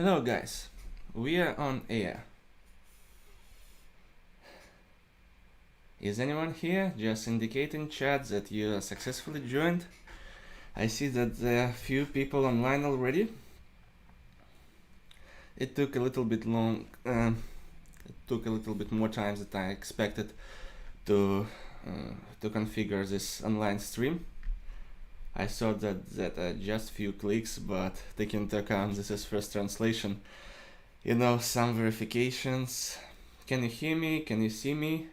Hello guys, we are on air. Is anyone here? Just indicate in chat that you are successfully joined. I see that there are few people online already. It took a little bit long, it took a little bit more time than I expected to configure this online stream. I thought that just few clicks, but taking into account this is first translation, some verifications. Can you hear me? Can you see me?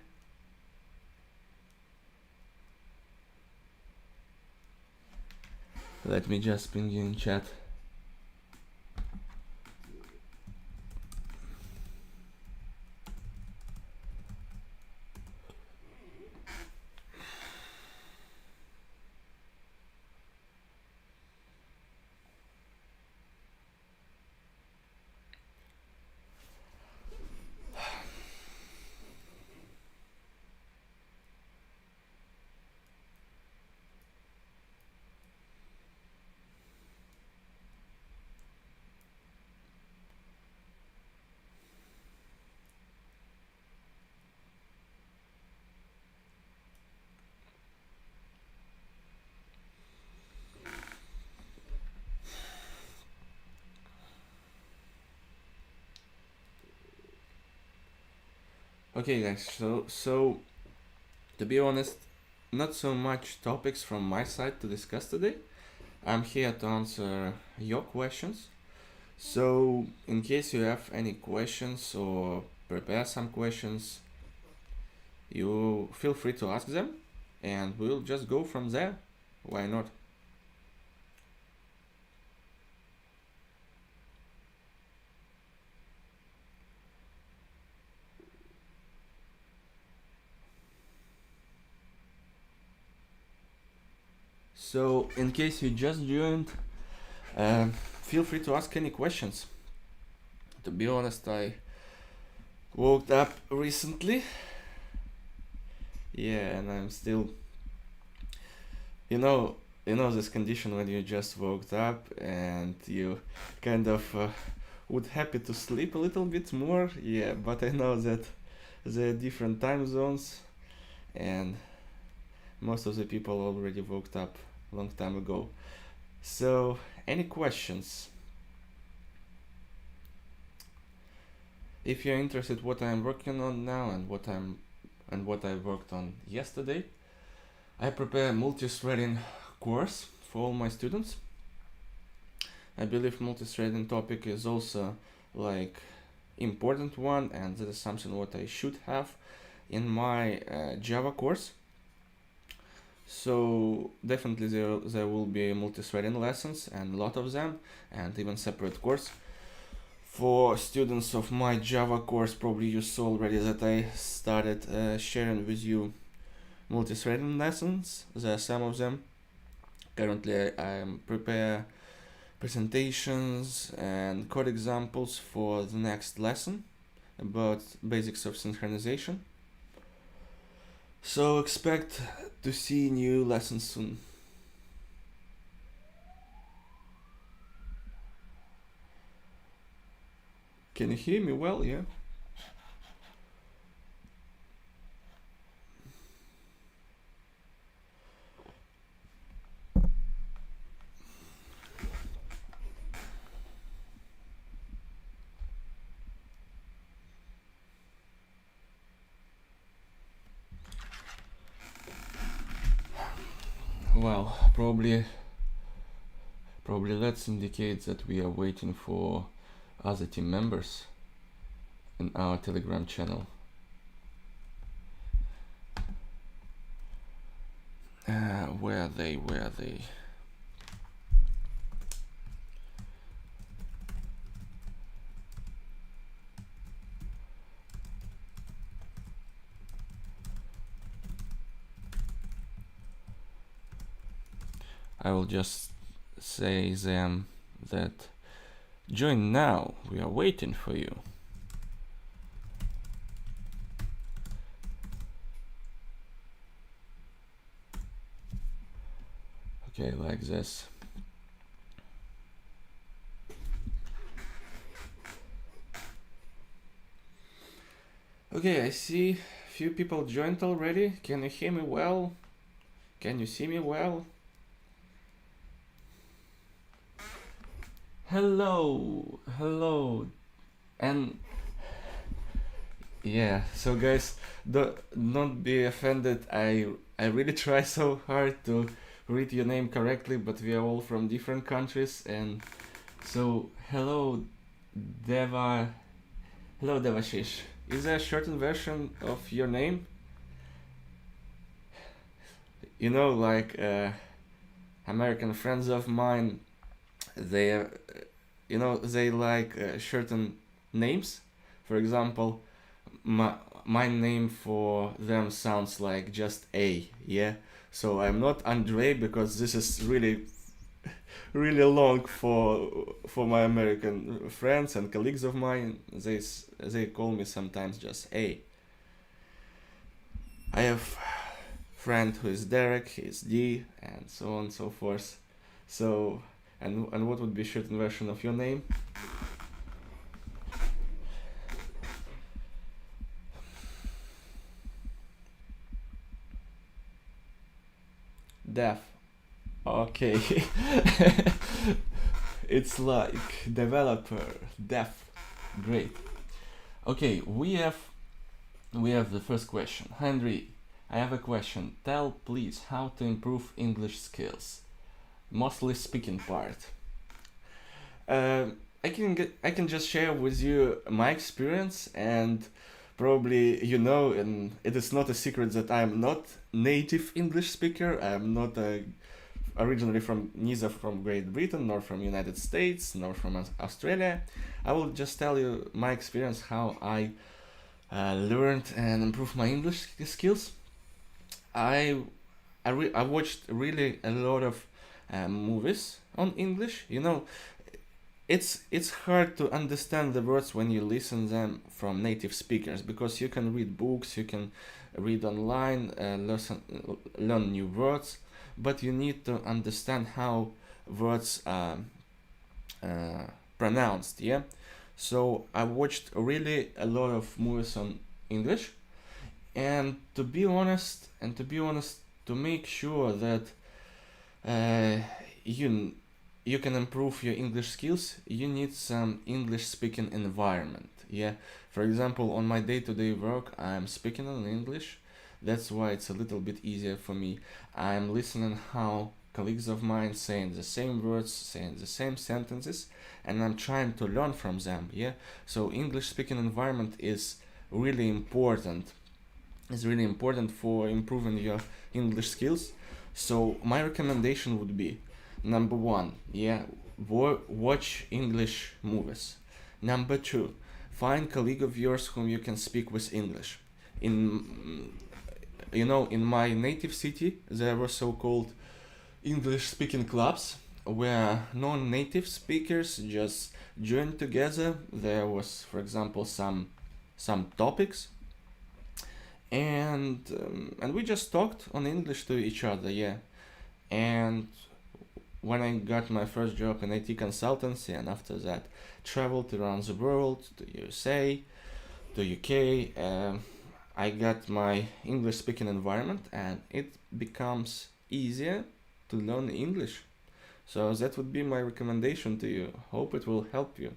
Let me just ping you in chat. Okay guys, so to be honest, not so much topics from my side to discuss today. I'm here to answer your questions. So in case you have any questions or prepare some questions, you feel free to ask them and we'll just go from there. Why not? So in case you just joined, feel free to ask any questions. To be honest, I woke up recently. Yeah, and I'm still, this condition when you just woke up and you kind of would happy to sleep a little bit more. Yeah, but I know that there are different time zones and most of the people already woke up a long time ago. So, any questions? If you're interested what I'm working on now and what I worked on yesterday, I prepare a multi-threading course for all my students. I believe multi-threading topic is also important one, and that is something what I should have in my Java course. So definitely there will be multi-threading lessons and a lot of them, and even separate course. For students of my Java course, probably you saw already that I started sharing with you multi-threading lessons. There are some of them. Currently I prepare presentations and code examples for the next lesson about basics of synchronization. So expect to see new lessons soon. Can you hear me well? Yeah. Well, probably let's indicate that we are waiting for other team members in our Telegram channel. Where are they? I will just say them that join now, we are waiting for you. Okay, like this. Okay, I see few people joined already. Can you hear me well? Can you see me well? Hello, hello, and yeah. So guys, don't be offended. I really try so hard to read your name correctly, but we are all from different countries, and so hello, Deva. Hello, Devashish. Is there a shortened version of your name? You know, like American friends of mine, they they like certain names. For example, my my name for them sounds like just A, yeah. So I'm not Andrei because this is really long for my American friends and colleagues of mine. They call me sometimes just A. I have friend who is Derek, he's D, and so on and so forth. So, and what would be shortened version of your name? Def. Okay. It's like developer. Def. Great. Okay, we have the first question. Henry, I have a question. Tell please how to improve English skills. Mostly speaking part. I can just share with you my experience, and probably and it is not a secret that I am not native English speaker. I am not originally from neither from Great Britain nor from United States nor from Australia. I will just tell you my experience how I learned and improved my English skills. I I watched really a lot of movies on English. It's hard to understand the words when you listen them from native speakers, because you can read books, you can read online, learn new words, but you need to understand how words are pronounced. Yeah, so I watched really a lot of movies on English, and to make sure that uh, you you can improve your English skills, you need some English speaking environment. Yeah, for example, on my day-to-day work, I'm speaking in English. That's why it's a little bit easier for me. I'm listening how colleagues of mine saying the same words, saying the same sentences, and I'm trying to learn from them. Yeah, so English speaking environment is really important. It's really important for improving your English skills. So my recommendation would be: number one, yeah, watch English movies. Number two, find colleague of yours whom you can speak with English. In in my native city, there were so-called English speaking clubs where non-native speakers just joined together. There was, for example, some topics, and we just talked on English to each other. Yeah, and when I got my first job in IT consultancy, and after that traveled around the world to USA, to UK, I got my English speaking environment, and it becomes easier to learn English. So that would be my recommendation to you. Hope it will help you.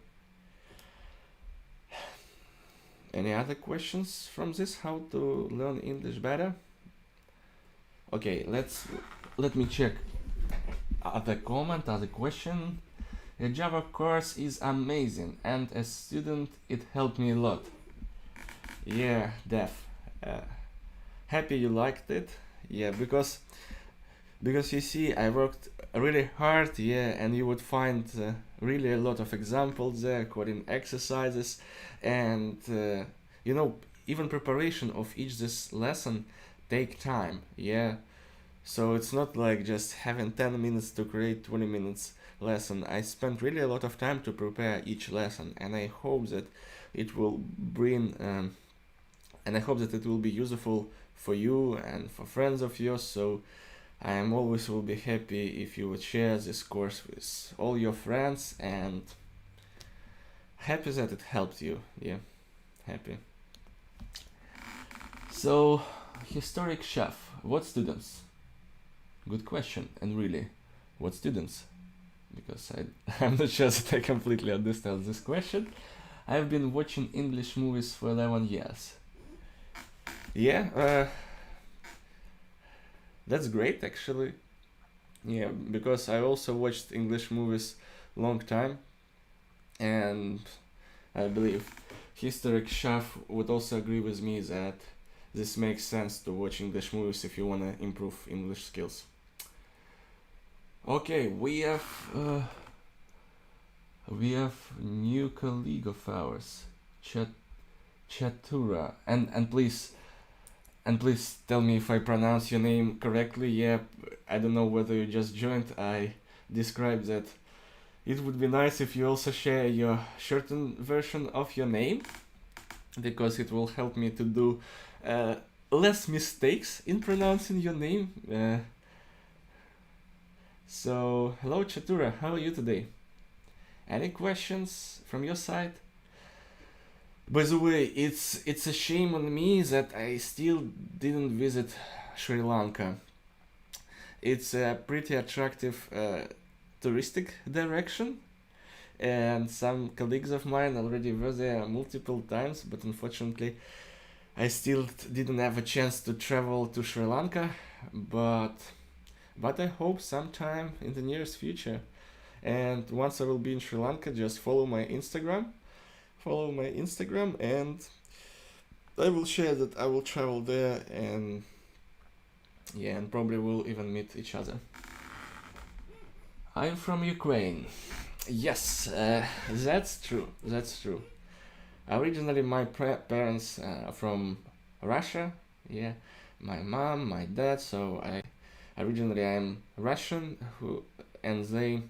Any other questions from this? How to learn English better? Okay, let me check other comment, other question. A Java course is amazing, and as student it helped me a lot. Yeah, Def. Uh, Happy you liked it. Yeah, because you see, I worked really hard. Yeah, and you would find really a lot of examples there, coding exercises, and you know even preparation of each this lesson take time. Yeah, so it's not like just having 10 minutes to create 20 minutes lesson. I spent really a lot of time to prepare each lesson, and I hope that it will bring and I hope that it will be useful for you and for friends of yours. So I am always will be happy if you would share this course with all your friends, and happy that it helped you. Yeah, happy. So, historic chef, what students? Good question, and really, what students? Because I'm not sure that I completely understand this question. I've been watching English movies for 11 years. Yeah, that's great actually. Yeah, because I also watched English movies long time, and I believe historic chef would also agree with me that this makes sense to watch English movies if you want to improve English skills. Okay, we have new colleague of ours, Chatura, and please tell me if I pronounce your name correctly. Yeah, I don't know whether you just joined. I described that it would be nice if you also share your shortened version of your name, because it will help me to do less mistakes in pronouncing your name. So, hello Chatura, how are you today? Any questions from your side? By the way, it's a shame on me that I still didn't visit Sri Lanka. It's a pretty attractive touristic direction, and some colleagues of mine already were there multiple times, but unfortunately I still didn't have a chance to travel to Sri Lanka, but I hope sometime in the nearest future. And once I will be in Sri Lanka, just follow my Instagram, and I will share that I will travel there, and yeah, and probably we'll even meet each other. I'm from Ukraine. Yes, that's true. That's true. Originally, my parents are from Russia. Yeah, my mom, my dad. So originally I'm Russian. And they,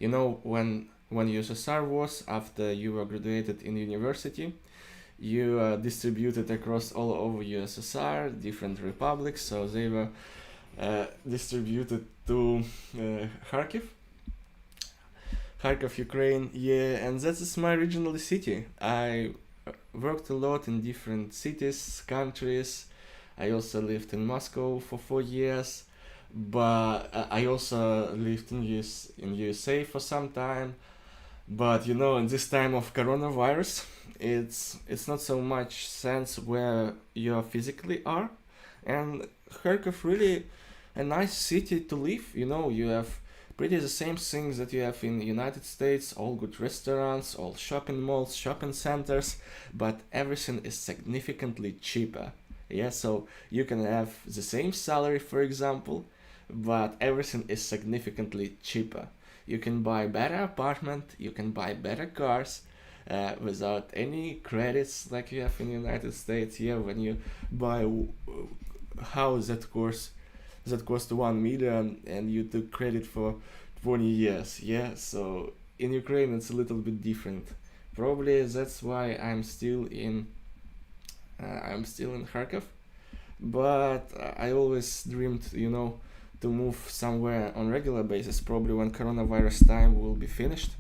when USSR was, after you were graduated in university, you distributed across all over USSR, different republics. So they were distributed to Kharkiv, Ukraine. Yeah, and that is my original city. I worked a lot in different cities, countries. I also lived in Moscow for 4 years, but I also lived in USA for some time. But in this time of coronavirus, it's not so much sense where you physically are, and Kharkov really a nice city to live. You have pretty the same things that you have in the United States, all good restaurants, all shopping malls, shopping centers, but everything is significantly cheaper. Yeah, so you can have the same salary, for example, but everything is significantly cheaper. You can buy better apartment, you can buy better cars, without any credits like you have in the United States. Yeah, when you buy a house that cost 1 million and you took credit for 20 years. Yeah, so in Ukraine it's a little bit different. Probably that's why I'm still in Kharkov, but I always dreamed, to move somewhere on regular basis. Probably when coronavirus time will be finished,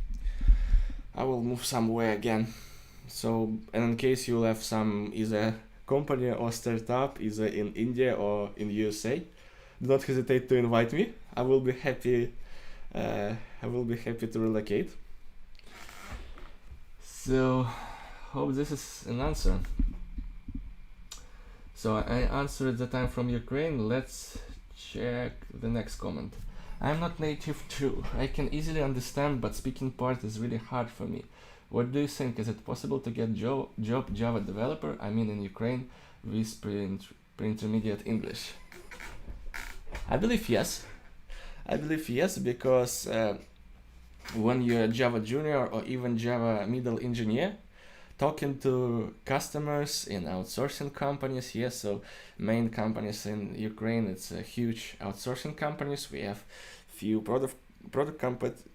I will move somewhere again. So, and in case you'll have some either company or startup either in India or in USA, do not hesitate to invite me. I will be happy. I will be happy to relocate. So, hope this is an answer. So I answered that I'm from Ukraine. Let's check the next comment. I'm not native too. I can easily understand, but speaking part is really hard for me. What do you think? Is it possible to get job Java developer? I mean in Ukraine with pre-intermediate English. I believe yes. Because when you're a Java junior or even Java middle engineer, talking to customers in outsourcing companies, yes, so main companies in Ukraine, it's huge outsourcing companies. We have few product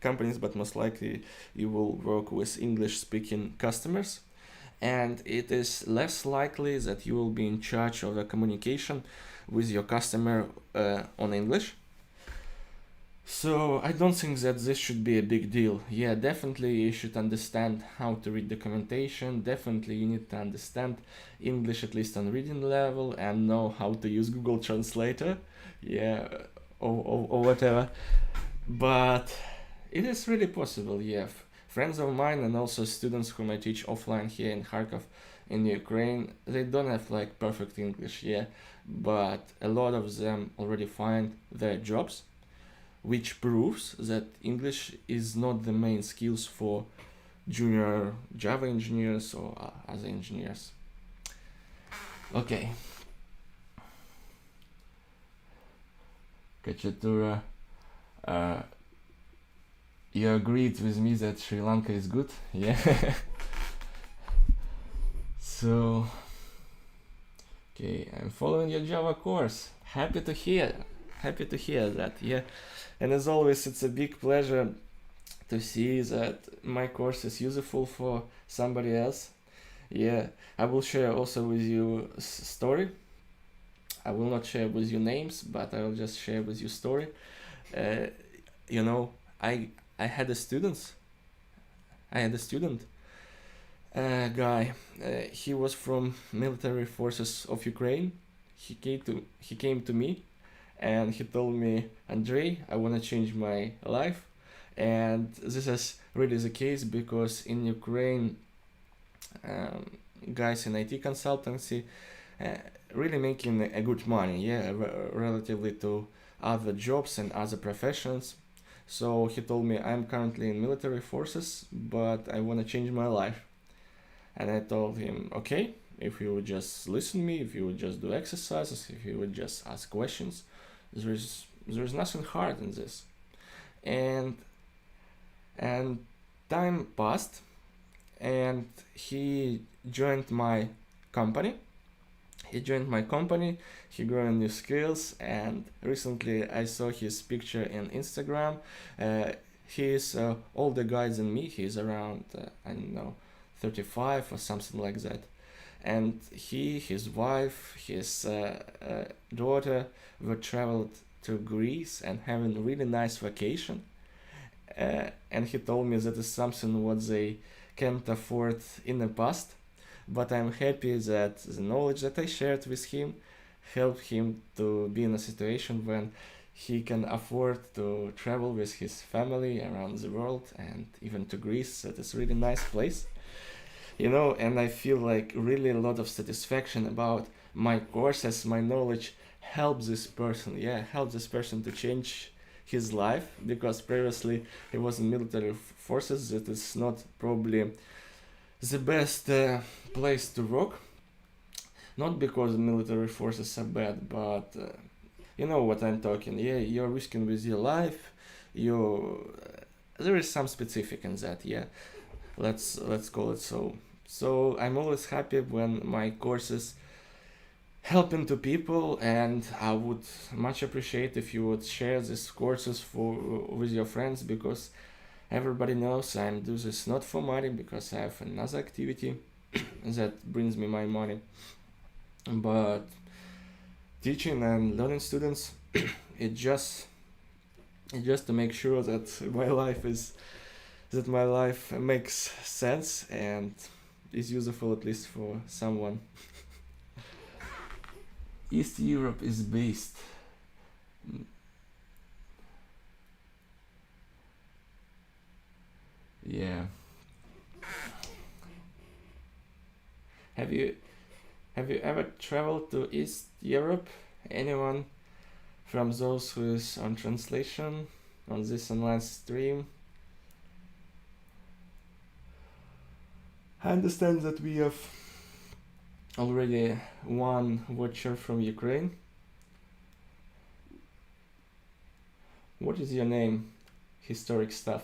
companies, but most likely you will work with English speaking customers, and it is less likely that you will be in charge of the communication with your customer on English. So I don't think that this should be a big deal. Yeah, definitely you should understand how to read documentation. Definitely you need to understand English at least on reading level and know how to use Google Translator. Yeah, or whatever. But it is really possible. Yeah, friends of mine and also students whom I teach offline here in Kharkov, in Ukraine, they don't have like perfect English. Yeah, but a lot of them already find their jobs, which proves that English is not the main skills for junior Java engineers or other engineers. Okay, Kachatura, uh, you agreed with me that Sri Lanka is good? Yeah. So, okay, I'm following your Java course. Happy to hear. Happy to hear that. Yeah. And as always, it's a big pleasure to see that my course is useful for somebody else. Yeah, I will share also with you story. I will not share with you names, but I will just share with you story. Uh, you know, I had a student. I had a student guy. He was from military forces of Ukraine. He came to me, and he told me, Andrei, I want to change my life. And this is really the case because in Ukraine, um, guys in IT consultancy uh, really making a good money, yeah, relatively to other jobs and other professions. So he told me, I'm currently in military forces, but I want to change my life. And I told him, okay, if you would just listen to me, if you would just do exercises, if you would just ask questions, there's nothing hard in this. And and time passed, and he joined my company. He grew new skills, and recently I saw his picture in Instagram. He's older guy than me. He's around I don't know, 35 or something like that. And his wife, his daughter were traveled to Greece and having a really nice vacation. And he told me that is something what they can't afford in the past. But I'm happy that the knowledge that I shared with him helped him to be in a situation when he can afford to travel with his family around the world and even to Greece. That is really nice place, and I feel like really a lot of satisfaction about my courses, my knowledge helps this person, help this person to change his life, because previously he was in military forces. That is not probably the best place to work, not because military forces are bad, but you know what I'm talking. Yeah, you're risking with your life. You There is some specific in that. Yeah, let's call it so. So I'm always happy when my courses helping to people, and I would much appreciate if you would share these courses with your friends, because everybody knows I do this not for money, because I have another activity that brings me my money, but teaching and learning students it just to make sure that my life makes sense and is useful at least for someone. East Europe is based. Yeah. Have you ever traveled to East Europe? Anyone from those who is on translation on this online stream? I understand that we have already one watcher from Ukraine. What is your name? Historic stuff.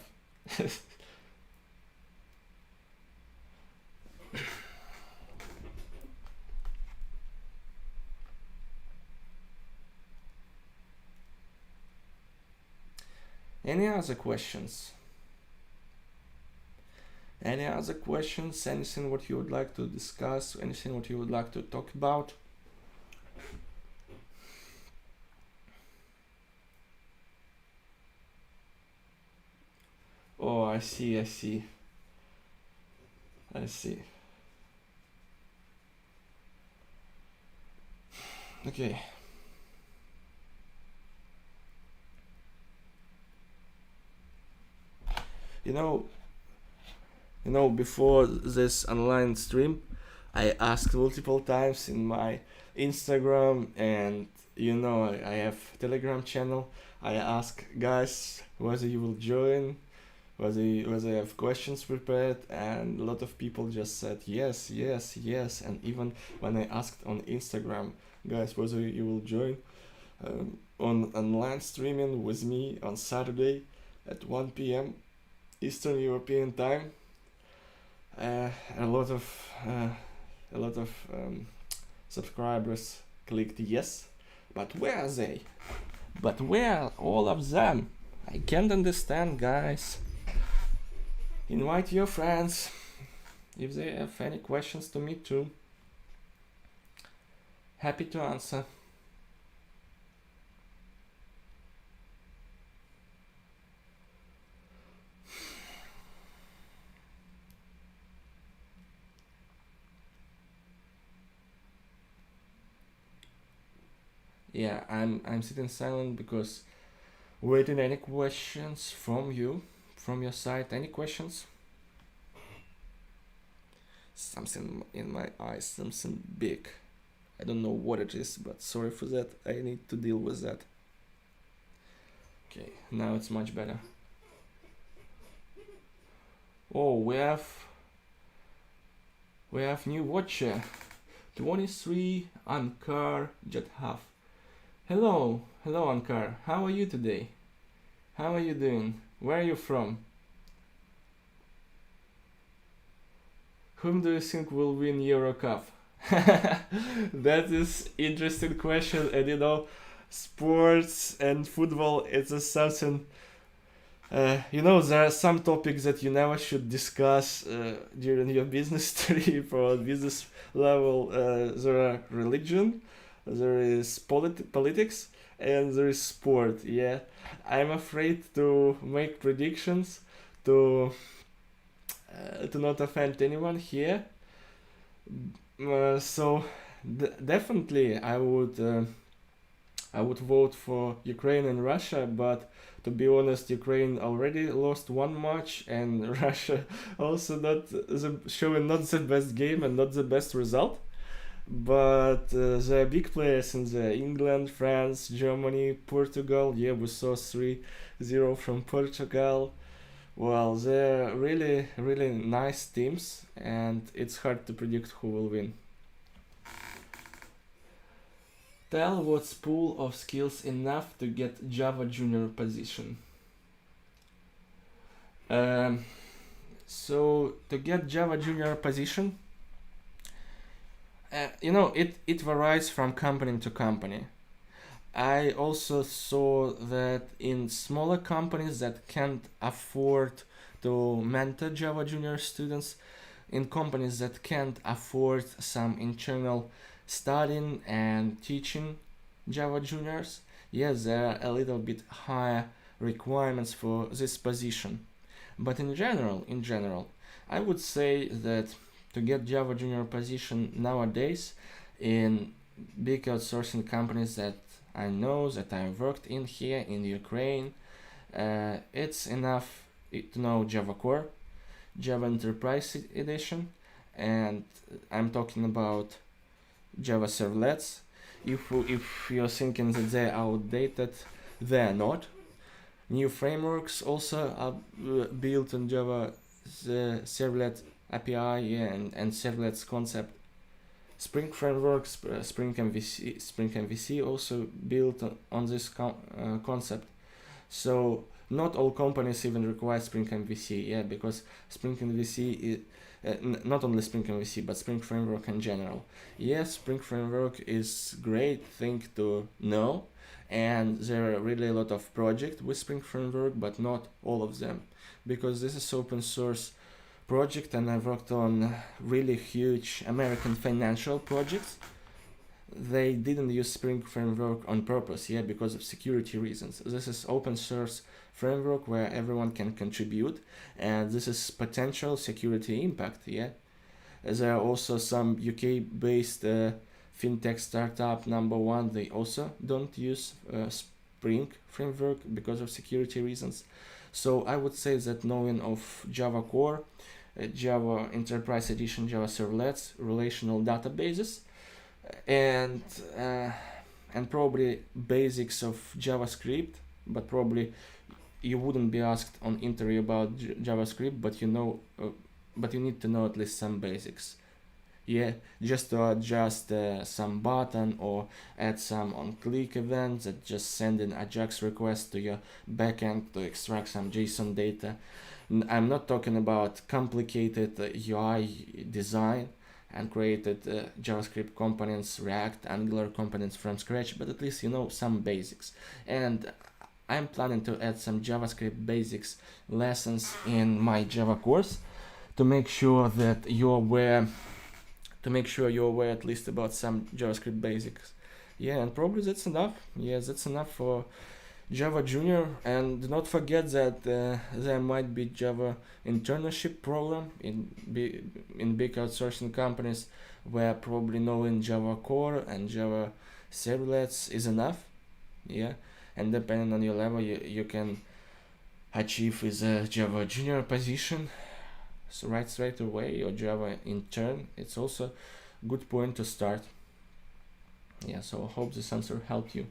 Any other questions? Any other questions? Anything what you would like to discuss? Anything what you would like to talk about? Oh, I see, I see, I see. Okay. You know, before this online stream, I asked multiple times in my Instagram, and I have Telegram channel. I ask guys whether you will join, whether you have questions prepared, and a lot of people just said yes, yes, yes. And even when I asked on Instagram, guys, whether you will join on online streaming with me on Saturday at 1 p.m. Eastern European time, uh, a lot of uh, subscribers clicked yes, but where are they? But where are all of them? I can't understand, guys. Invite your friends if they have any questions to me too. Happy to answer. Yeah, I'm sitting silent because waiting any questions from you, from your side. Any questions? Something in my eyes, something big. I don't know what it is, but sorry for that. I need to deal with that. Okay, now it's much better. Oh, we have new watcher. 23 Ankar Jadhav. Hello, Ankar. How are you today? How are you doing? Where are you from? Whom do you think will win Euro Cup? That is interesting question, and sports and football, it's a something. There are some topics that you never should discuss during your business trip or business level. There are religion, there is politics, and there is sport. Yeah, I'm afraid to make predictions to not offend anyone here. So definitely I would vote for Ukraine and Russia, but to be honest, Ukraine already lost one match, and Russia also showing not the best game and not the best result. But the big players in the England, France, Germany, Portugal. Yeah, we saw 3-0 from Portugal. Well, they're really, really nice teams, and it's hard to predict who will win. Tell what's pool of skills enough to get Java Junior position. Um, so to get Java Junior position, it varies from company to company. I also saw that in smaller companies that can't afford to mentor Java Junior students, in companies that can't afford some internal studying and teaching Java Juniors, yes, there are a little bit higher requirements for this position. But in general, I would say that to get Java Junior position nowadays in big outsourcing companies that I know, that I worked in here in Ukraine, it's enough to know Java Core, Java Enterprise Edition, and I'm talking about Java servlets. If you're thinking that they're outdated, they're not. New frameworks also are built on Java the servlet API, yeah, and servlets concept. Spring frameworks, Spring MVC also built on this concept. So not all companies even require Spring MVC, yeah, because Spring MVC is not only Spring MVC but Spring Framework in general. Yes, Spring Framework is great thing to know, and there are really a lot of projects with Spring Framework, but not all of them, because this is open source project, and I worked on really huge American financial projects. they didn't use Spring framework on purpose, yeah, because of security reasons. This is open source framework where everyone can contribute, and this is potential security impact, yeah. There are also some UK-based fintech startup number one. They also don't use Spring framework because of security reasons. So I would say that knowing of Java Core, Java Enterprise Edition, Java Servlets, relational databases, and uh, and probably basics of JavaScript, but probably you wouldn't be asked on interview about JavaScript, but you need to know at least some basics. Yeah, just to adjust some button or add some on-click events that just send an AJAX request to your backend to extract some JSON data. I'm not talking about complicated UI design and created JavaScript components, React, Angular components from scratch, but at least you know some basics. And I'm planning to add some JavaScript basics lessons in my Java course to make sure that you're aware at least about some JavaScript basics. Yeah, and probably that's enough. Yeah, that's enough for Java Junior. And do not forget that there might be Java internship program in big outsourcing companies where probably knowing Java Core and Java Servlets is enough. Yeah, and depending on your level, you can achieve with a Java Junior position. So right straight away, or Java intern, it's also a good point to start. Yeah, so I hope this answer helped you.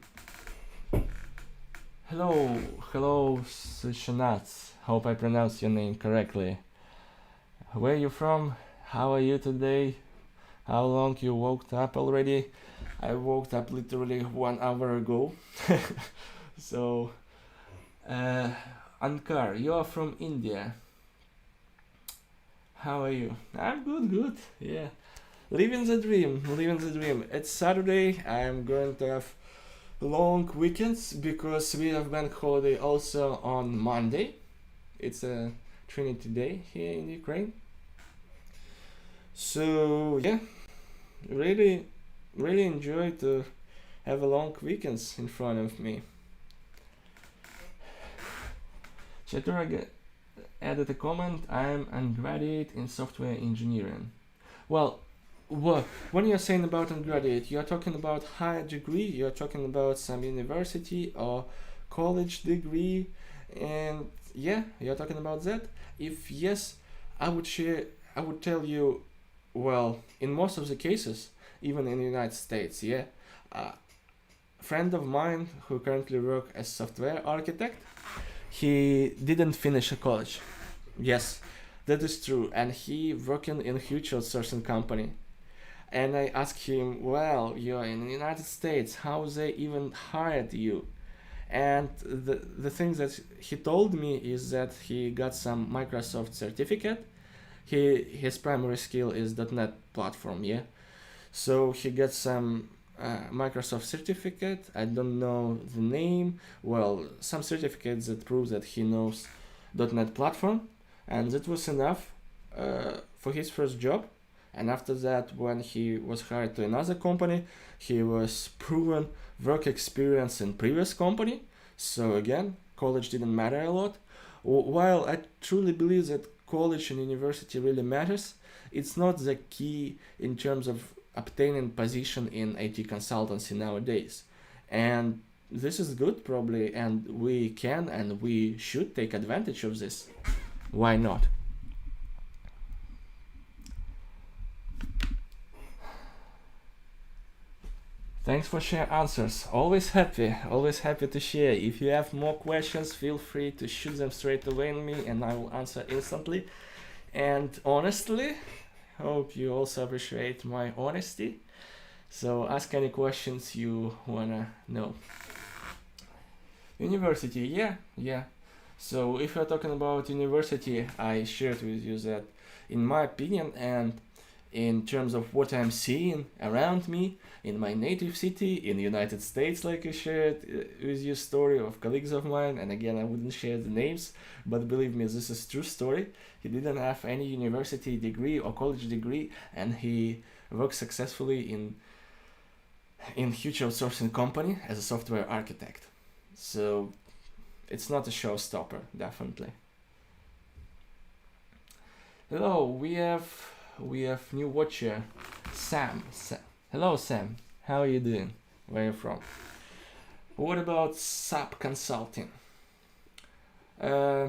Hello, Sushanats. Hope I pronounced your name correctly. Where are you from? How are you today? How long you woke up already? I woke up literally 1 hour ago. So, Ankar, you are from India. How are you? I'm good. Yeah, living the dream. It's Saturday. I'm going to have long weekends because we have bank holiday also on Monday. It's a Trinity Day here in Ukraine. So yeah, really enjoy to have a long weekends in front of me. Chaturanga added a comment. I'm a graduate in software engineering. Well, when you're saying about undergraduate, you're talking about higher degree, you're talking about some university or college degree, and yeah, you're talking about that. If yes, I would tell you, well, in most of the cases, even in the United States, yeah, a friend of mine who currently work as software architect, he didn't finish a college. Yes, that is true, and he working in a huge outsourcing company. And I asked him, well, you're in the United States, how they even hired you? And the thing that he told me is that he got some Microsoft certificate. His primary skill is .NET platform, yeah. So he got some Microsoft certificate. I don't know the name. Well, some certificates that prove that he knows .NET platform, and that was enough for his first job. And after that, when he was hired to another company, he was proven work experience in previous company. So again, college didn't matter a lot. While I truly believe that college and university really matters, it's not the key in terms of obtaining position in IT consultancy nowadays. And this is good probably, and we can and we should take advantage of this. Why not? Thanks for share answers. Always happy to share. If you have more questions, feel free to shoot them straight away on me and I will answer instantly. And honestly, hope you also appreciate my honesty. So ask any questions you wanna know. University, yeah. So if you're talking about university, I shared with you that in my opinion and in terms of what I'm seeing around me in my native city in the United States, like I shared with you story of colleagues of mine, and again I wouldn't share the names, but believe me, this is true story. He didn't have any university degree or college degree, and he worked successfully in in huge outsourcing company as a software architect. So it's not a showstopper, definitely. Hello, we have new watcher, Sam. Hello, Sam. How are you doing? Where are you from? What about SAP consulting? Uh,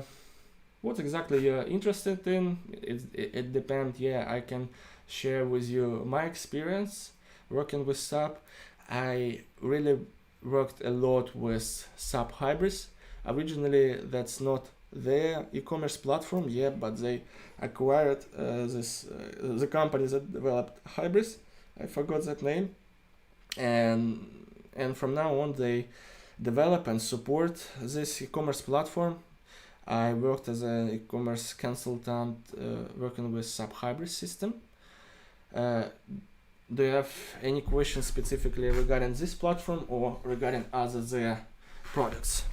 what exactly you're interested in? It depends. Yeah, I can share with you my experience working with SAP. I really worked a lot with SAP Hybris. Originally, that's not their e-commerce platform, yeah, but they acquired the company that developed Hybris. I forgot that name, and from now on they develop and support this e-commerce platform. I worked as an e-commerce consultant working with SAP Hybris system. Uh, do you have any questions specifically regarding this platform or regarding other their products?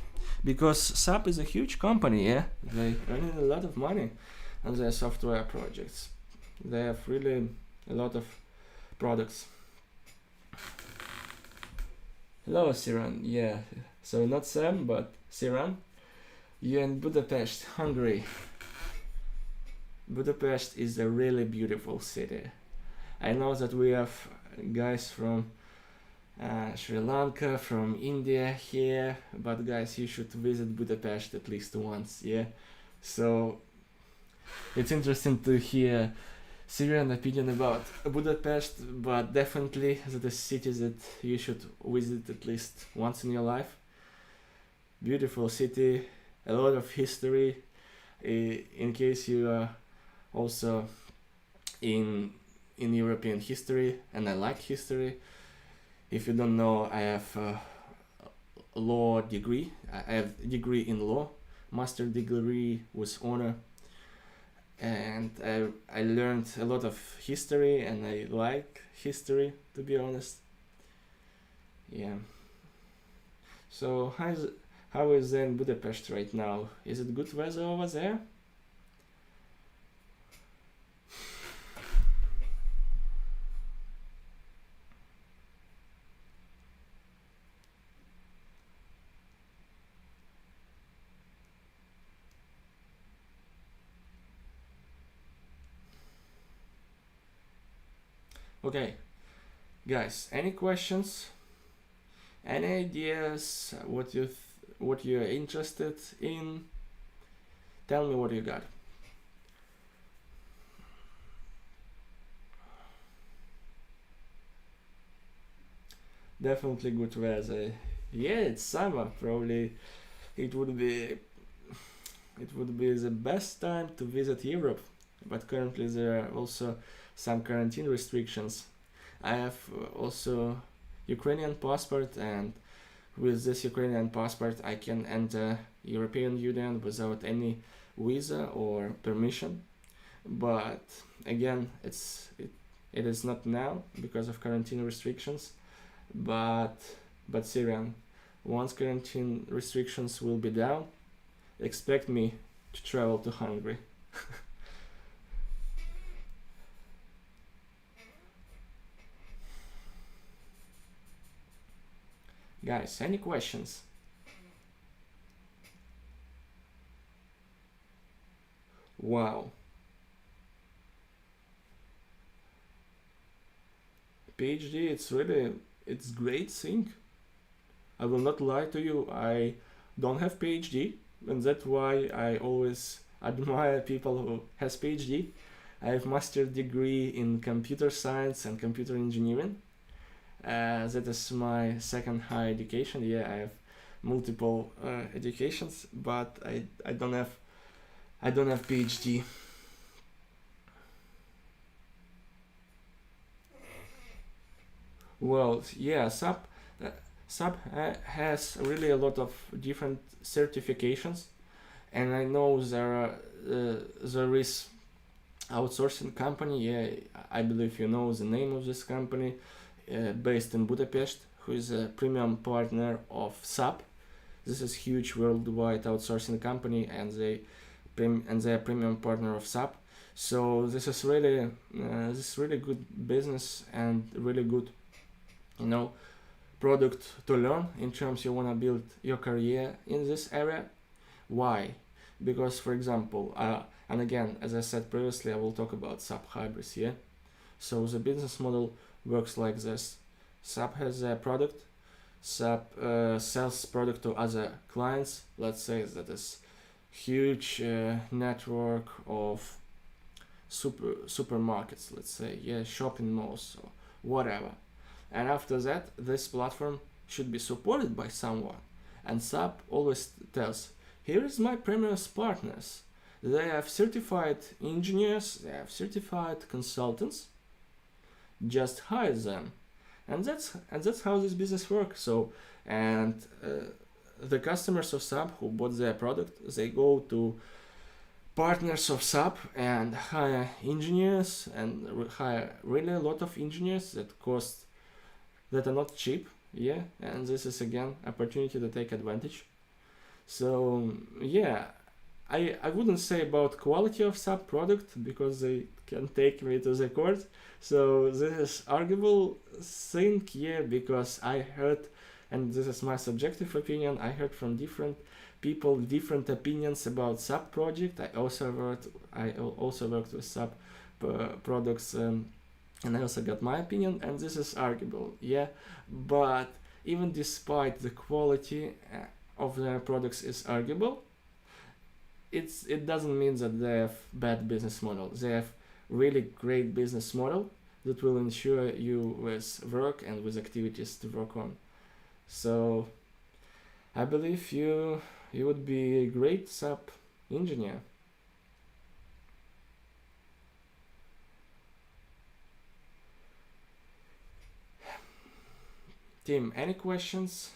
Because SAP is a huge company, yeah. They earn a lot of money on their software projects. They have really a lot of products. Hello, Siran. Yeah, so not Sam, but Siran. You're in Budapest, Hungary. Budapest is a really beautiful city. I know that we have guys from Sri Lanka, from India here, but guys, you should visit Budapest at least once, yeah? So it's interesting to hear Syrian opinion about Budapest, but definitely that is a city that you should visit at least once in your life. Beautiful city, a lot of history. In case you are also in European history, and I like history. If you don't know, I have a law degree. I have a degree in law, master degree with honor, and I learned a lot of history, and I like history, to be honest. Yeah. So how is then Budapest right now? Is it good weather over there? Okay, guys, any questions? Any ideas? What you're interested in? Tell me what you got. Definitely good weather. Yeah, it's summer. Probably it would be the best time to visit Europe. But currently there are also some quarantine restrictions. I have also Ukrainian passport, and with this Ukrainian passport I can enter European Union without any visa or permission. But again, it is not now because of quarantine restrictions. But Syrian, once quarantine restrictions will be down, expect me to travel to Hungary. Guys, any questions? Wow. PhD, it's great thing. I will not lie to you, I don't have PhD, and that's why I always admire people who has PhD. I have master degree in computer science and computer engineering. That is my second higher education. Yeah, I have multiple educations, but I don't have PhD. Well, yeah, has really a lot of different certifications, and I know there is outsourcing company. Yeah, I believe you know the name of this company, based in Budapest, who is a premium partner of SAP. This is huge worldwide outsourcing company, and they are premium partner of SAP. So this is really good business and really good you know, product to learn in terms you want to build your career in this area. Why? Because, for example, and again, as I said previously, I will talk about SAP hybrids. Yeah. So the business model works like this: SAP has a product. SAP sells product to other clients. Let's say that is huge network of supermarkets. Let's say, yeah, shopping malls or whatever. And after that, this platform should be supported by someone. And SAP always tells, here is my previous partners. They have certified engineers, they have certified consultants. Just hire them. And that's how this business works. So, and the customers of SAP who bought their product, they go to partners of SAP and hire engineers and hire really a lot of engineers that are not cheap. Yeah, and this is again opportunity to take advantage. So yeah, I wouldn't say about quality of SAP product because they can take me to the court. So this is arguable thing, yeah, because I heard, and this is my subjective opinion, I heard from different people different opinions about SAP project. I also worked with SAP products, and I also got my opinion, and this is arguable, yeah. But even despite the quality of their products is arguable, it doesn't mean that they have bad business model. They have really great business model that will ensure you with work and with activities to work on. So I believe you would be a great SAP engineer. Tim, any questions?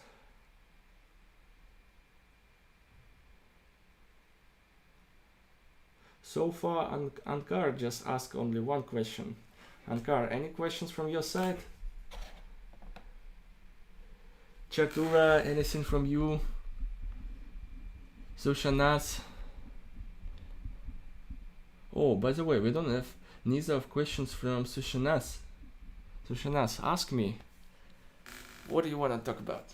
So far, Ankar just asked only one question. Ankar, any questions from your side? Chatura, anything from you? Sushanas? Oh, by the way, we don't have neither of questions from Sushanas. Sushanas, ask me. What do you want to talk about?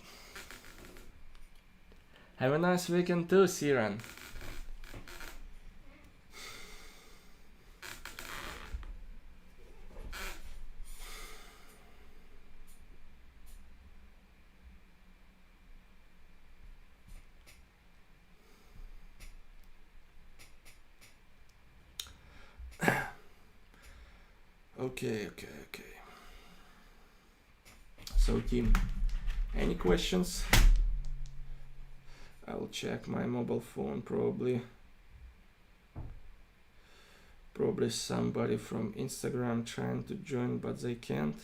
Have a nice weekend too, Siran. Okay. So, Tim, any questions? I'll check my mobile phone. Probably somebody from Instagram trying to join, but they can't.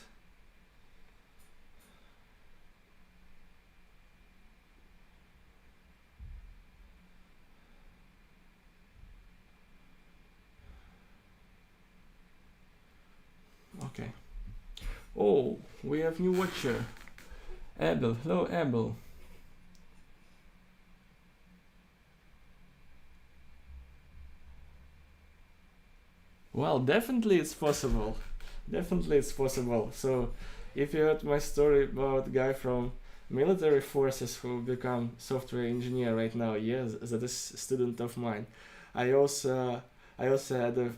Okay. Oh, we have new watcher. Abel. Hello, Abel. Well, definitely it's possible. Definitely it's possible. So, if you heard my story about guy from military forces who become software engineer right now, yes, that is a student of mine. I also had a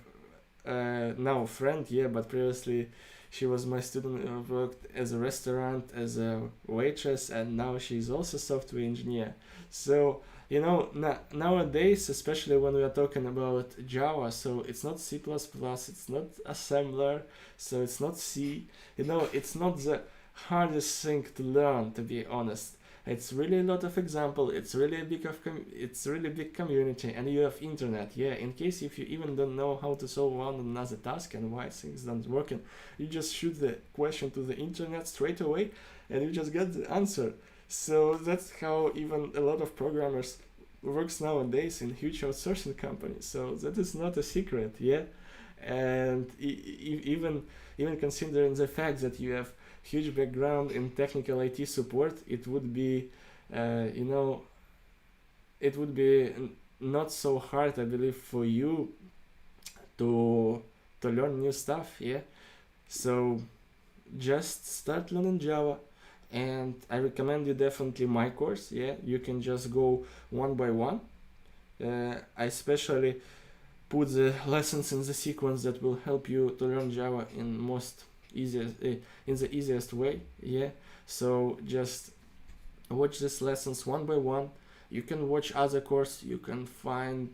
now friend, yeah, but previously she was my student who worked as a restaurant as a waitress, and now she's also software engineer. So nowadays, especially when we are talking about Java, so it's not C++, it's not assembler, so it's not C. It's not the hardest thing to learn, to be honest. It's really a lot of example. It's really a it's really big community, and you have internet. Yeah, in case if you even don't know how to solve one another task and why things don't working, you just shoot the question to the internet straight away, and you just get the answer. So that's how even a lot of programmers works nowadays in huge outsourcing companies. So that is not a secret. Yeah, and even considering the fact that you have huge background in technical IT support, it would be, it would be not so hard, I believe, for you to learn new stuff. Yeah, so just start learning Java. And I recommend you definitely my course. Yeah, you can just go one by one. I especially put the lessons in the sequence that will help you to learn Java in the easiest way. Yeah, so just watch these lessons one by one. You can watch other course, you can find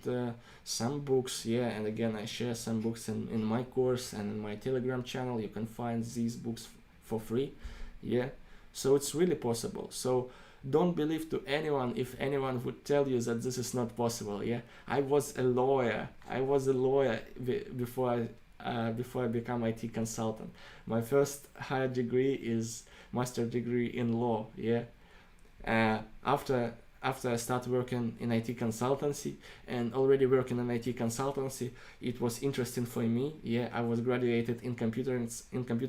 some books. Yeah, and again, I share some books in my course and in my Telegram channel. You can find these books for free. Yeah, so it's really possible. So don't believe to anyone if anyone would tell you that this is not possible. Yeah, I was a lawyer before I become IT consultant. My first higher degree is master degree in law. Yeah, after I started working in IT consultancy, and already working in IT consultancy, it was interesting for me. Yeah, I was graduated in computer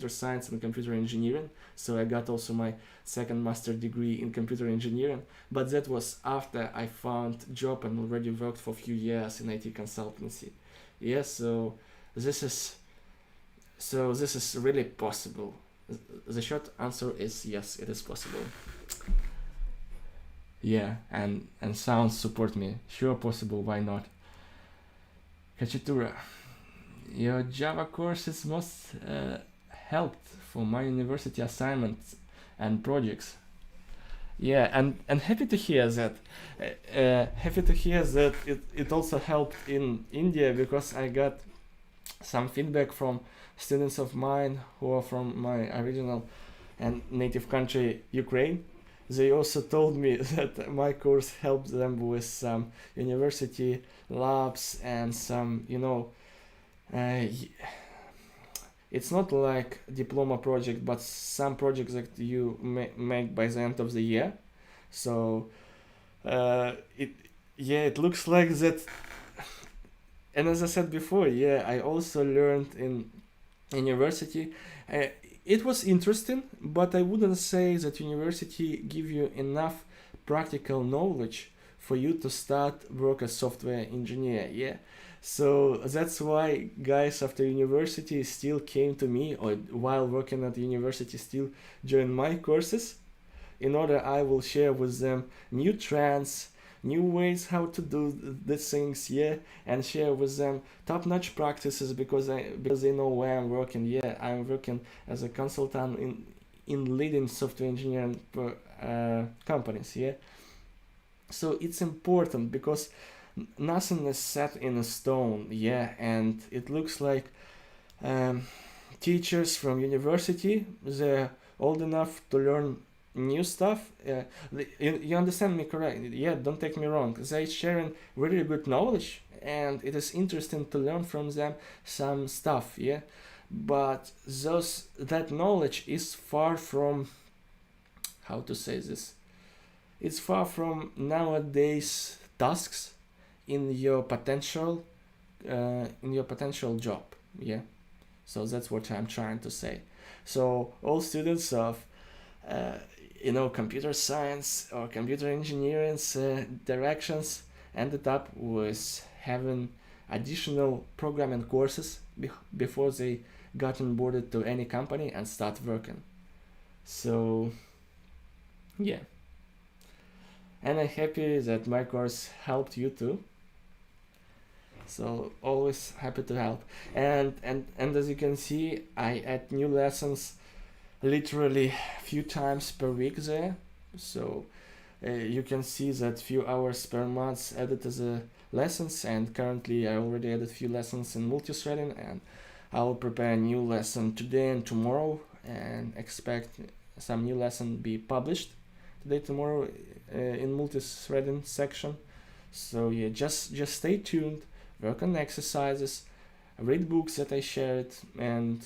science and computer engineering, so I got also my second master degree in computer engineering. But that was after I found job and already worked for a few years in IT consultancy. Yeah, so this is really possible. The short answer is yes, it is possible. Yeah, and sounds support me. Sure, possible, why not? Kachitura, your Java courses most helped for my university assignments and projects. Yeah, and happy to hear that. Happy to hear that it also helped in India, because I got some feedback from students of mine who are from my original and native country, Ukraine. They also told me that my course helped them with some university labs and some, it's not like diploma project, but some projects that you make by the end of the year. So it looks like that. And as I said before, yeah, I also learned in university. It was interesting, but I wouldn't say that university give you enough practical knowledge for you to start work as software engineer. Yeah, so that's why guys after university still came to me, or while working at the university still join my courses, in order I will share with them new trends, new ways how to do the things. Yeah, and share with them top-notch practices, because they know where I'm working. Yeah, I'm working as a consultant in leading software engineering companies. Yeah, so it's important, because nothing is set in stone. Yeah, and it looks like teachers from university, they're old enough to learn new stuff. You understand me correct? Yeah, don't take me wrong. They sharing really good knowledge, and it is interesting to learn from them some stuff. Yeah, but that knowledge is far from, how to say this, it's far from nowadays tasks in your potential job. Yeah, so that's what I'm trying to say. So all students of computer science or computer engineering directions ended up with having additional programming courses before they got onboarded to any company and start working. So yeah, and I'm happy that my course helped you too. So always happy to help. And as you can see, I add new lessons literally a few times per week there. So you can see that few hours per month added as a lessons, and currently I already added few lessons in multi-threading, and I will prepare a new lesson today and tomorrow, and expect some new lesson be published today, tomorrow in multi-threading section. So yeah, just stay tuned, work on exercises, read books that I shared, and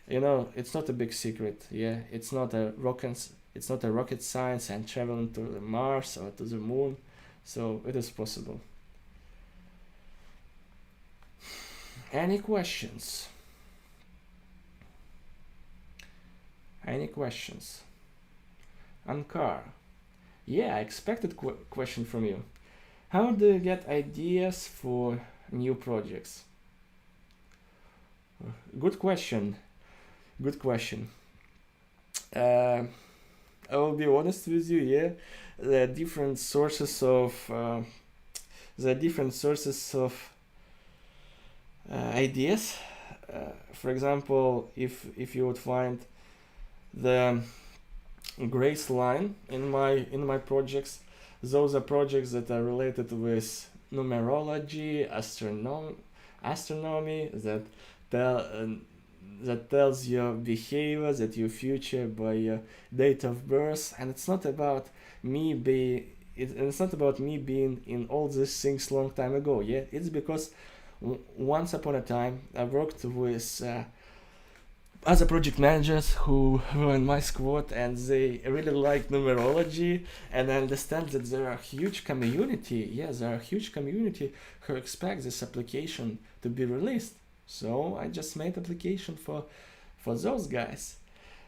it's not a big secret. Yeah, it's not a rocket science and traveling to the Mars or to the moon. So it is possible. Any questions? Ankar. Yeah, I expected question from you. How do you get ideas for new projects? Good question. Good question. I will be honest with you. Yeah, the different sources of ideas. For example, if you would find the grace line in my projects, those are projects that are related with numerology, astronomy, tell that tells your behavior, that your future by your date of birth, and it's not about me it's not about me being in all these things long time ago. Yeah, it's because once upon a time I worked with other project managers who were in my squad, and they really like numerology, and I understand that there are a huge community. Yes, there are a huge community who expect this application to be released. So I just made application for those guys.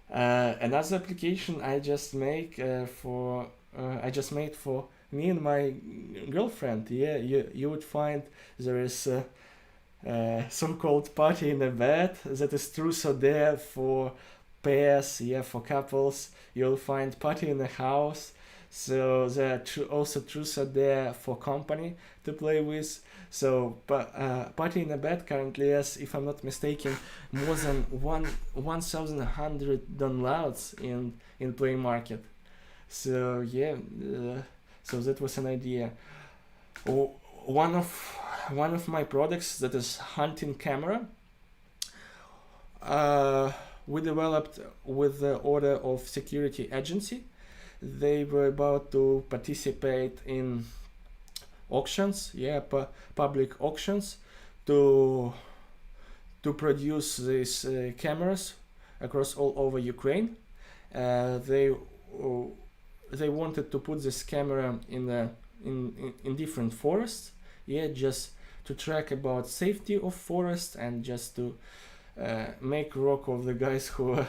Another application I just made for me and my girlfriend. Yeah, you would find there is so-called party in a bed that is truth or dare for pairs, yeah, for couples. You'll find party in a house, so there are also truth or dare for company to play with. So party in a bed currently has, if I'm not mistaken, more than 1,100 downloads in Play Market. So yeah, so that was an idea. One of my products, that is hunting camera, we developed with the order of security agency. They were about to participate in auctions, yeah, public auctions, to produce these cameras across all over Ukraine. They wanted to put this camera in different forests, yeah, just to track about safety of forest, and just to make work of the guys who are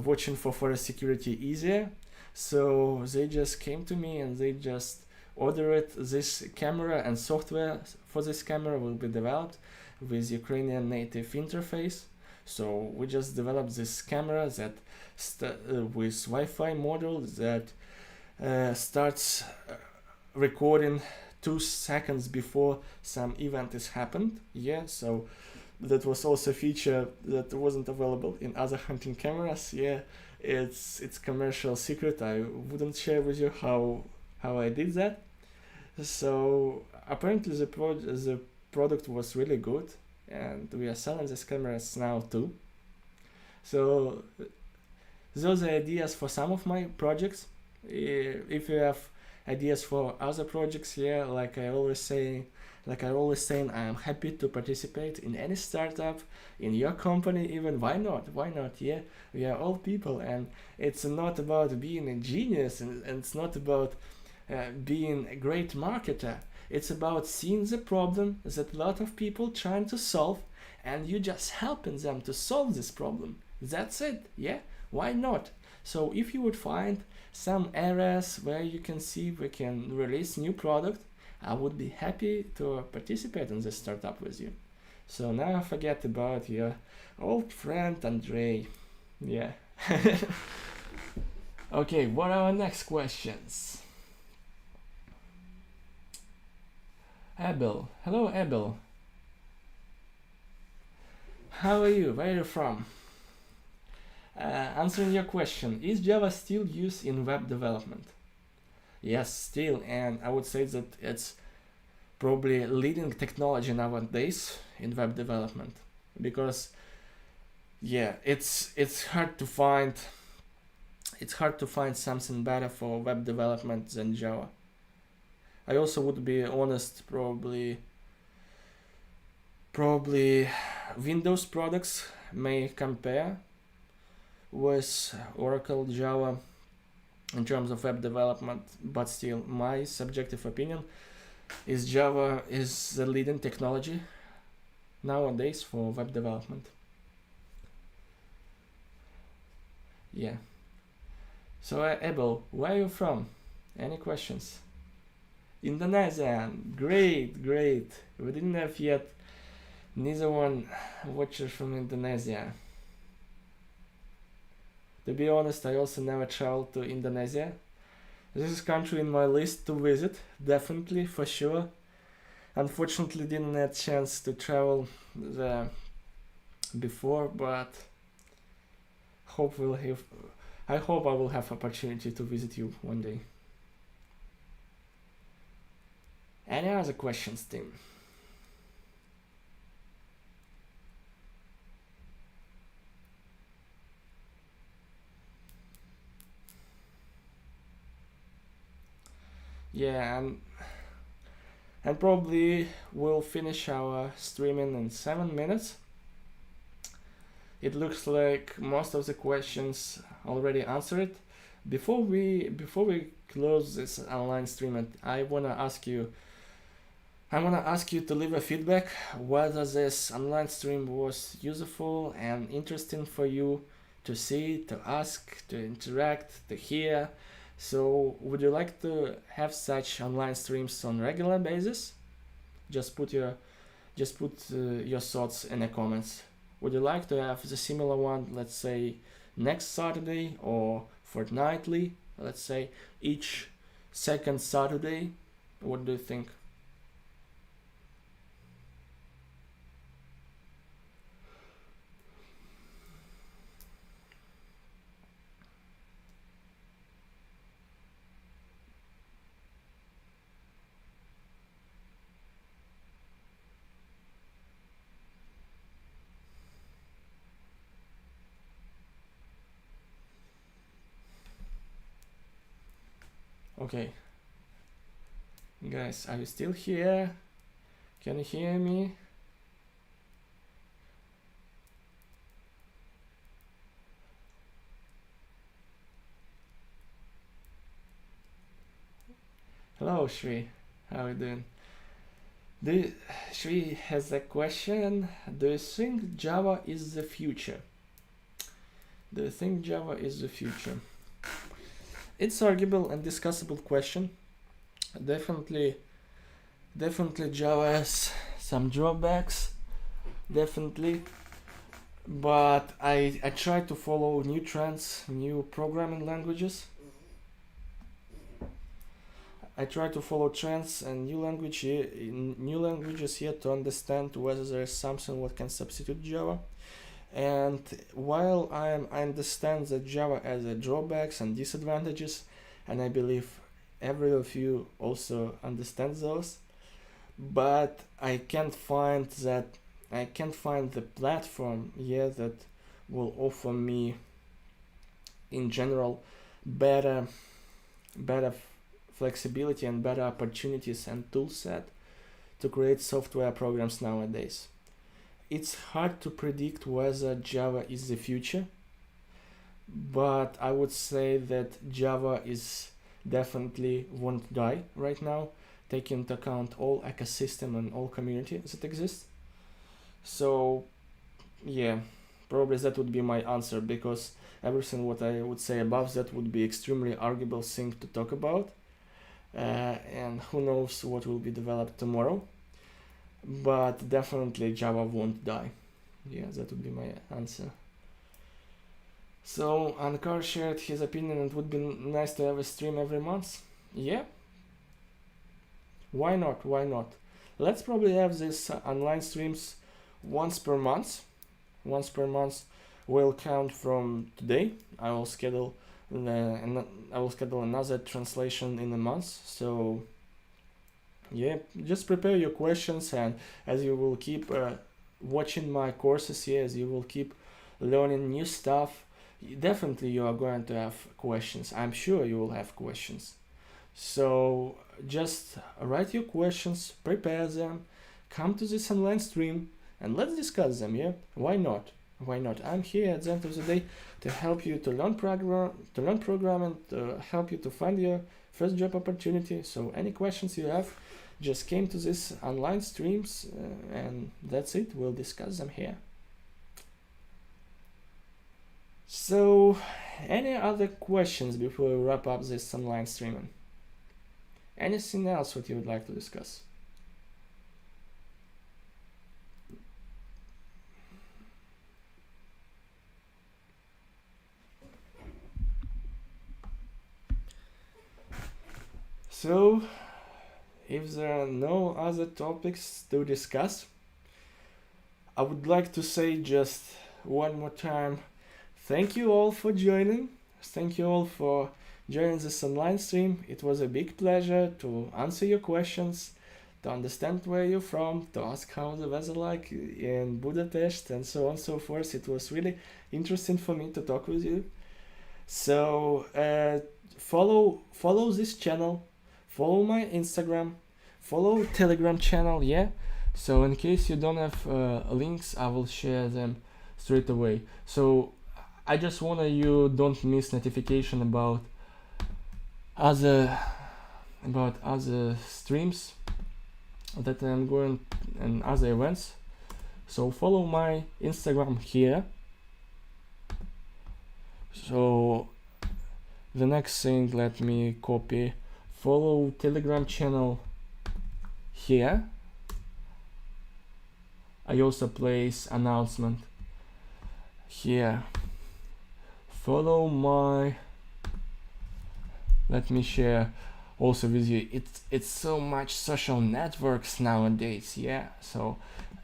watching for forest security easier. So they just came to me and they just ordered this camera, and software for this camera will be developed with Ukrainian native interface. So we just developed this camera that with Wi-Fi model that starts recording 2 seconds before some event is happened. Yeah, so that was also a feature that wasn't available in other hunting cameras. Yeah, it's commercial secret. I wouldn't share with you how I did that. So apparently the product was really good, and we are selling these cameras now too. So those are ideas for some of my projects. If you have ideas for other projects, yeah, like I always say, I am happy to participate in any startup, in your company even. Why not? Yeah, we are all people, and it's not about being a genius, and it's not about being a great marketer. It's about seeing the problem that a lot of people trying to solve, and you just helping them to solve this problem. That's it. Yeah, why not? So if you would find some areas where you can see we can release new product, I would be happy to participate in this startup with you. So now forget about your old friend Andrii. Yeah. Okay, what are our next questions? Abel. Hello, Abel. How are you? Where are you from? Answering your question, is Java still used in web development? Yes, still, and I would say that it's probably leading technology nowadays in web development, because yeah, it's hard to find something better for web development than Java. I also would be honest, probably Windows products may compare with Oracle, Java in terms of web development, but still my subjective opinion is Java is the leading technology nowadays for web development. Yeah. So Abel, where are you from? Any questions? Indonesian, great. We didn't have yet neither one watcher from Indonesia. To be honest, I also never traveled to Indonesia. This is country in my list to visit, definitely, for sure. Unfortunately, didn't have chance to travel there before, but hope we'll have. I hope I will have opportunity to visit you one day. Any other questions, Tim? Yeah, and probably we'll finish our streaming in 7 minutes. It looks like most of the questions already answered. Before we close this online stream, I wanna ask you to leave a feedback whether this online stream was useful and interesting for you to see, to ask, to interact, to hear. So, would you like to have such online streams on regular basis? Just put your your thoughts in the comments. Would you like to have the similar one, let's say next Saturday or fortnightly? Let's say each second Saturday. What do you think? Okay. Guys, are you still here? Can you hear me? Hello, Shri. How are you doing? Shri has a question. Do you think Java is the future? Do you think Java is the future? It's arguable and discussable question. Definitely Java has some drawbacks. Definitely. But I try to follow new trends, new programming languages. I try to follow trends and new languages here to understand whether there is something what can substitute Java. And while I understand that Java has drawbacks and disadvantages, and I believe every of you also understands those, but I can't find the platform yet that will offer me in general better flexibility and better opportunities and tool set to create software programs nowadays. It's hard to predict whether Java is the future, but I would say that Java is definitely won't die right now, taking into account all ecosystem and all community that exists. So yeah, probably that would be my answer, because everything what I would say above that would be extremely arguable thing to talk about, and who knows what will be developed tomorrow. But definitely Java won't die. Yeah, that would be my answer. So Ankar shared his opinion. It would be nice to have a stream every month. Yeah, why not? Why not? Let's probably have these online streams once per month. Once per month will count from today. I will schedule another translation in a month. So yeah, just prepare your questions, and as you will keep watching my courses here, as you will keep learning new stuff, definitely you are going to have questions. I'm sure you will have questions. So just write your questions, prepare them, come to this online stream, and let's discuss them. Yeah, why not? Why not? I'm here at the end of the day to help you to learn programming, to help you to find your first job opportunity. So any questions you have, just came to this online streams, and that's it. We'll discuss them here. So, any other questions before we wrap up this online streaming? Anything else what you would like to discuss? So, if there are no other topics to discuss, I would like to say just one more time, thank you all for joining. Thank you all for joining this online stream. It was a big pleasure to answer your questions, to understand where you're from, to ask how the weather like in Budapest, and so on and so forth. It was really interesting for me to talk with you. So follow this channel, follow my Instagram, follow Telegram channel, yeah. So in case you don't have links, I will share them straight away. So I just wanna you don't miss notification about other streams that I'm going and other events. So follow my Instagram here. So the next thing, let me copy, follow Telegram channel here. I also place announcement here. Follow my, let me share also with you, it's so much social networks nowadays, yeah. So,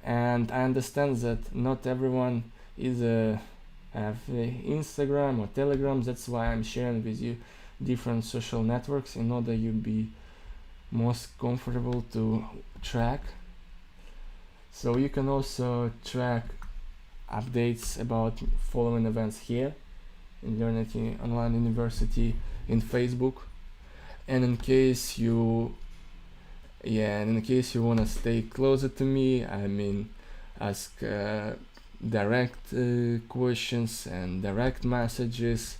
and I understand that not everyone is have Instagram or Telegram. That's why I'm sharing with you different social networks in order you be most comfortable to track. So you can also track updates about following events here in Learning Online University in Facebook. And in case you wanna stay closer to me, I mean, ask direct questions and direct messages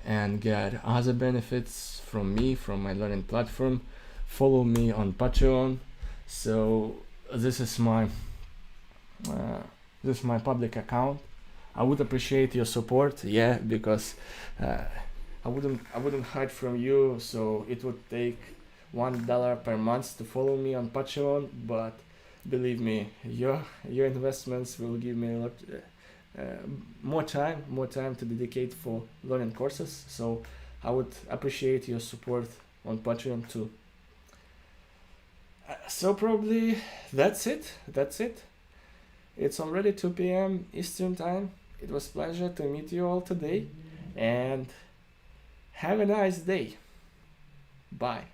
and get other benefits from me, from my learning platform, follow me on Patreon. So this is my public account. I would appreciate your support, yeah, because I wouldn't hide from you. So it would take $1 per month to follow me on Patreon, but believe me, your investments will give me a lot more time to dedicate for learning courses. So I would appreciate your support on Patreon too. So probably that's it. It's already 2 p.m. Eastern time. It was a pleasure to meet you all today, and have a nice day. Bye.